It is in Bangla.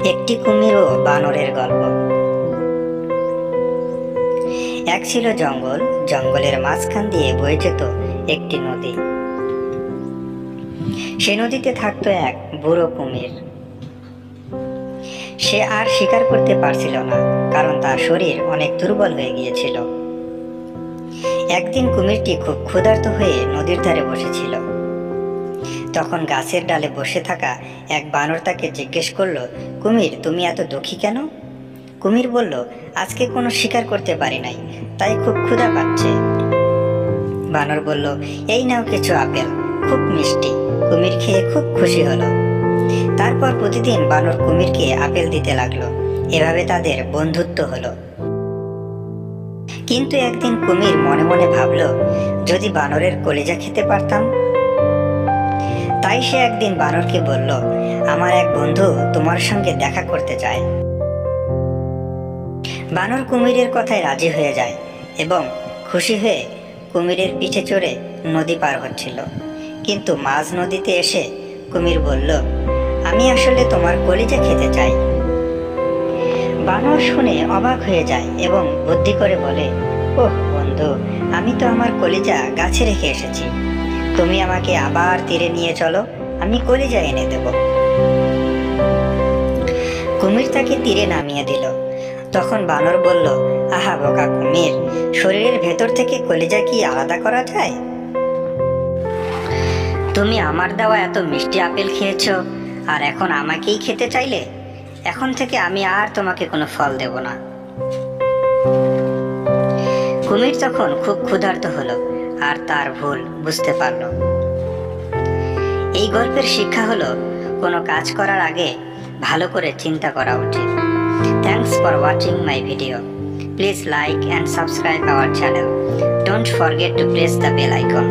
একটি কুমির ও বানরের গল্প। এক ছিল জঙ্গল, জঙ্গলের মাঝখান দিয়ে বয়ে যেত একটি নদী। সে নদীতে থাকতো এক বুড়ো কুমির। সে আর শিকার করতে পারছিল না, কারণ তার শরীর অনেক দুর্বল হয়ে গিয়েছিল। একদিন কুমিরটি খুব ক্ষুধার্ত হয়ে নদীর ধারে বসেছিল। তখন গাছের ডালে বসে থাকা এক বানর তাকে জিজ্ঞেস করলো, কুমির, তুমি এত দুঃখী কেন? কুমির বলল, আজকে কোনো শিকার করতে পারি নাই, তাই খুব ক্ষুধা পাচ্ছে। বানর বলল, এই নাও কিছু আপেল, খুব মিষ্টি। কুমির খেয়ে খুব খুশি হলো। তারপর প্রতিদিন বানর কুমিরকে আপেল দিতে লাগলো। এভাবে তাদের বন্ধুত্ব হলো। কিন্তু একদিন কুমির মনে মনে ভাবলো, যদি বানরের কলিজা খেতে পারতাম। তাই সে একদিন বানরকে বলল, আমার এক বন্ধু তোমার সঙ্গে দেখা করতে চায়। বানর কুমিরের কথায় রাজি হয়ে যায় এবং খুশি হয়ে কুমিরের পিঠে চড়ে নদী পার হচ্ছিল। কিন্তু মাঝ নদীতে এসে কুমির বলল, আমি আসলে তোমার কলিজা খেতে চাই। বানর শুনে অবাক হয়ে যায় এবং বুদ্ধি করে বলে, ওহ বন্ধু, আমি তো আমার কলিজা গাছে রেখে এসেছি। তুমি আমাকে আবার তীরে নিয়ে চলো, আমি কলিজা এনে দেব। কুমির তাকে তীরে নামিয়ে দিল। তখন বানর বলল, আহা বোকা কুমির, শরীরের ভেতর থেকে কলিজা কি আলাদা করা যায়? তুমি আমার দেওয়া এত মিষ্টি আপেল খেয়েছো, আর এখন আমাকেই খেতে চাইলে? এখন থেকে আমি আর তোমাকে কোনো ফল দেব না। কুমির তখন খুব ক্ষুধার্ত হলো আর তার ভুল বুঝতে পারল। এই গল্পের শিক্ষা হলো, কোনো কাজ করার আগে ভালো করে চিন্তা করা উচিত। Thanks for watching my video. Please like and subscribe our channel. Don't forget to press the bell icon.